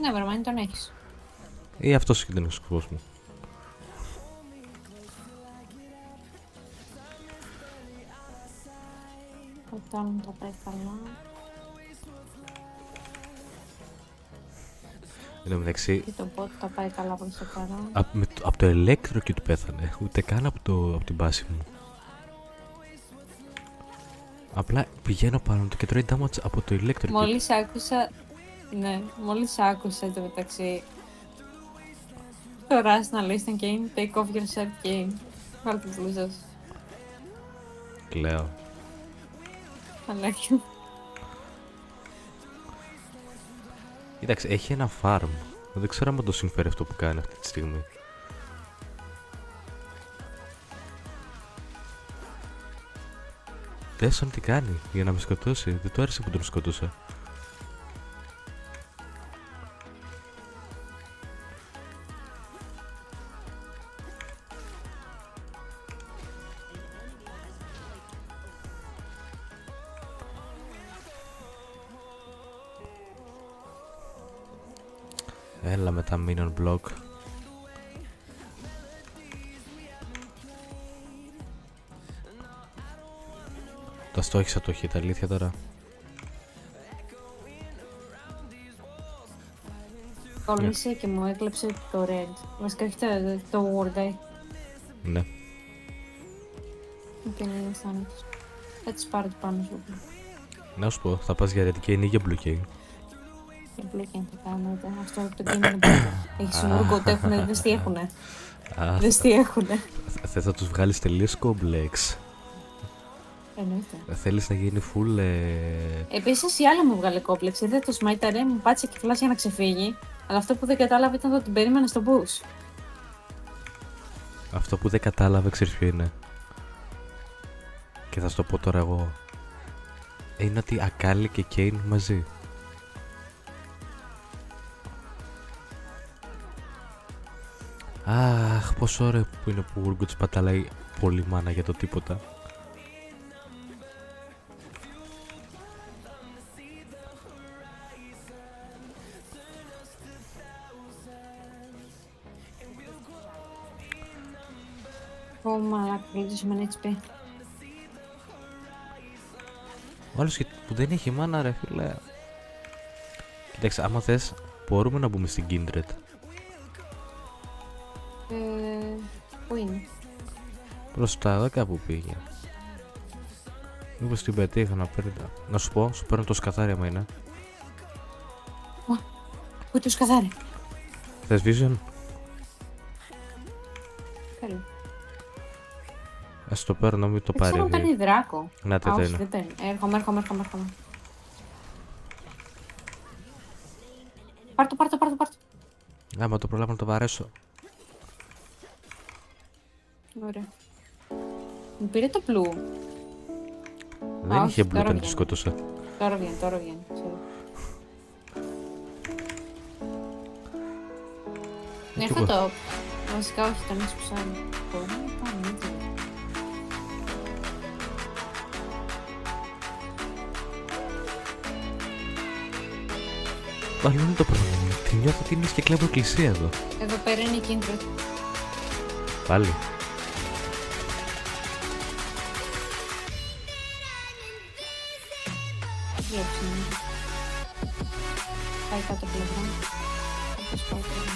Ναι, βερμανή τον έχεις. Ή αυτός ήταν ο σκοπός μου. Όταν τα πάει καλά. Εν τω μεταξύ, Και το πότε τα πάει καλά προς το παρόν. από το ηλέκτρο και του πέθανε. Ούτε καν από την πάση μου. Απλά πηγαίνω πάνω του και τρώει damage από το ηλέκτρο. Μόλις άκουσα. Ναι, μόλις άκουσα το μεταξύ. Το Rush να λέει στον Kane, take off your shirt, Kane. Βάλ' την μπλούζα σου. Κλαίω. Αλέκη μου. Κοίταξε, έχει ένα farm. Δεν ξέρω αν το συμφέρει αυτό που κάνει αυτή τη στιγμή. Τέσσον τι κάνει για να με σκοτώσει. Δεν του άρεσε που τον σκότωσα. Έλα με τα minion block. Τα στόχισα το hit, αλήθεια τώρα. Κόλλησε και μου έκλεψε το red. Βασικά όχι το ward eye. Ναι. Μου πίνει είναι θάνατος. Θα τις πάρω το πάνω σου. Να σου πω, θα πας για red cane ή για blue cane. Και blue και θα κάνω. Αυτό το game είναι πρώτο. Έχει σίγουρο ότι έχουνε. Δες τι έχουνε. Δες τι έχουνε. Θες να τους βγάλεις τελείως complex. Εννοείται. Θέλεις να γίνει full... Επίσης η άλλη μου βγάλε κόμπλεξ. Είδε το smite μου πάτησε και φλάς για να ξεφύγει. Αλλά αυτό που δεν κατάλαβε ήταν ότι την περίμενε στο push. Αυτό που δεν κατάλαβε, ξέρεις ποιο είναι. Και θα σου το πω τώρα εγώ. Είναι ότι Ακάλι και Κέιν μαζί. Αχ, πόσο ωραίο που είναι που ο Urgot παταλάει πολύ μάνα για το τίποτα. Ω μαλάκα, κλείτωσε με ένα HP. Ο άλλος που δεν έχει μάνα ρε φίλε. Κοίταξε, άμα θες μπορούμε να μπούμε στην Kindred. Πού είναι? Μπροστά εδώ κάπου πήγε. Μήπως την πετύχω να παίρνει τα... Να σου πω, σου παίρνω το σκαθάρι άμα είναι. Πού το σκαθάρι? Θες vision? Θέλω. Ας το παίρνω, μην το Δεν ξέρω πάρει. αν παίρνει δράκο. Να Α, τε όχι, είναι. δεν παίρνει. Έρχομαι. Πάρ' το. Άμα το προλάβω να το βαρέσω. Ωραία. Μου πήρε το πλού. Δεν είχε όχι, blue τώρα όταν τη βγαίνει. σκότωσα. Τώρα βγαίνει. Sorry. κι Έχω εγώ. το. Βασικά όχι, τον έχεις ψάρι. Μπορούμε να πάμε, έτσι. Πάλι είναι το πρόβλημα. Τη νιώθω ότι είναι και κλέβω εκκλησία εδώ. Εδώ πέρα είναι η Kindred. Πάλι. Βλέπεις είναι. Πάει κάτω πλευρά. Όπως πάει τώρα.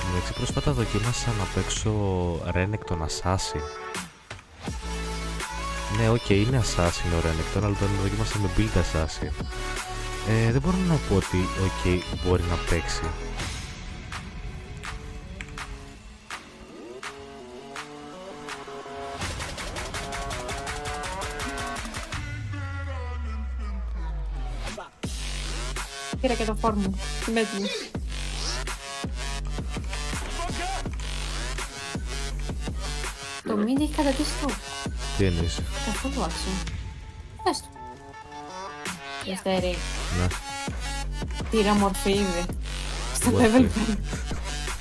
Εντάξει, πρόσφατα δοκίμασα να παίξω Renekton Assassin. Ναι, οκ, είναι Assassin ο Renekton, αλλά τον δοκίμασα με build Assassin. Δεν μπορώ να πω ότι οκ, μπορεί να παίξει. Πήρα και το φόρ μου. Είμαι έτοιμη. Το mid έχει κατατήσει το. Τι εννοείς? Καθόλου άξιο. Πες το. Δεύτερη. Ναι, Πήρα μορφή ήδη. Στο What level the-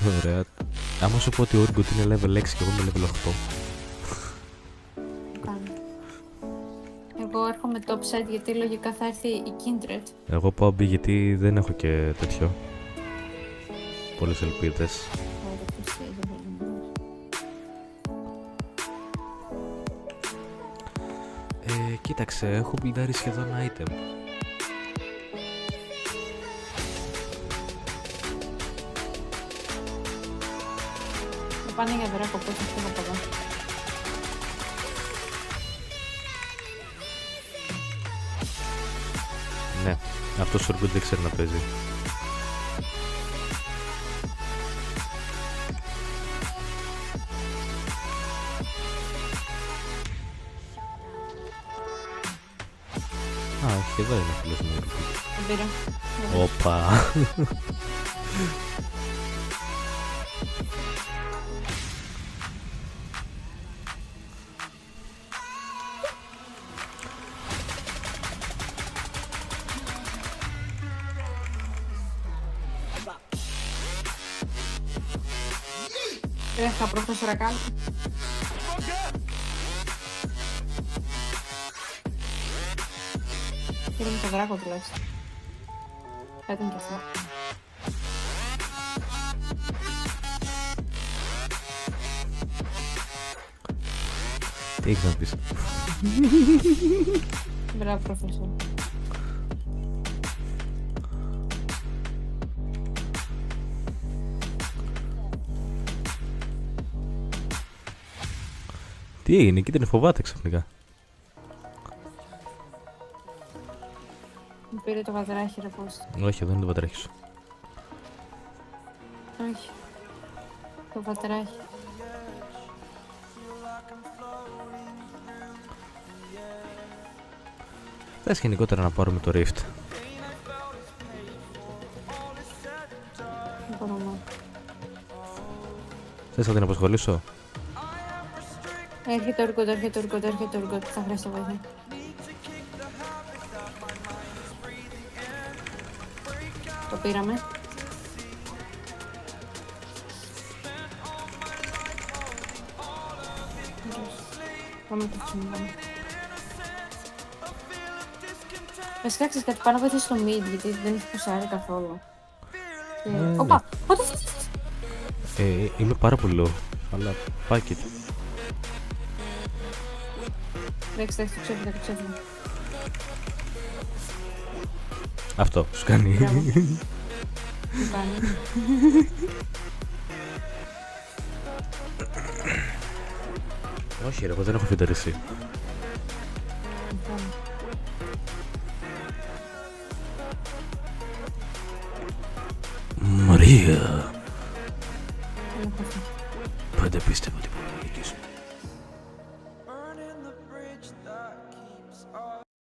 5. ωραία. Άμα σου πω ότι ο Urgot είναι level 6 και εγώ είμαι level 8. Εγώ Εγώ έρχομαι top side γιατί λογικά θα έρθει η Kindred. Εγώ πάω B γιατί δεν έχω και τέτοιο. Πολλές ελπίδες. Ωραία, πλησιάζει ο Βολδεμόρ. Κοίταξε, έχω μπλιντάρει σχεδόν item. Θα πάνε για δράκο, πώς θα φύγω από εδώ. Ναι, αυτός ο Urgot δεν ξέρει να παίζει. Α, όχι, εδώ είναι ο φίλος μου. Δεν πήρα. Όπα. Έχα προφέσορα κάτω. Πήραμε το δράκο τουλάχιστον. Θα ήταν και αυτό. Τι έχεις να πεις? Μπράβο, προφέσορα. Τι έγινε, εκεί την φοβάται ξαφνικά. Μου πήρε το βατράχι ρε πώς. Όχι, εδώ είναι το πατράχι σου. Όχι. Το βατράχι. Θες γενικότερα να πάρουμε το Rift? Δεν μπορούμε. Θες να την απασχολήσω? Έρχεται ο Urgot, έρχεται ο Urgot, έρχεται ο Urgot. Θα χρειαστεί βοήθεια. Το πήραμε. Πάμε το ξεμιλάμε. Βασικά ξέρεις κάτι, πάνω βοήθησε στο mid γιατί δεν έχει πουσάρει καθόλου. Ναι. Οπα! Είμαι πάρα πολύ low, αλλά fuck it. Εντάξει, το ξέφυγα, το ξέφυγα. Αυτό σου κάνει. Μπράβο. Τι κάνει. Όχι ρε, εγώ δεν έχω φιντερήσει. Μαρία. Δεν έχω αυτό. Πάντα πίστευα ότι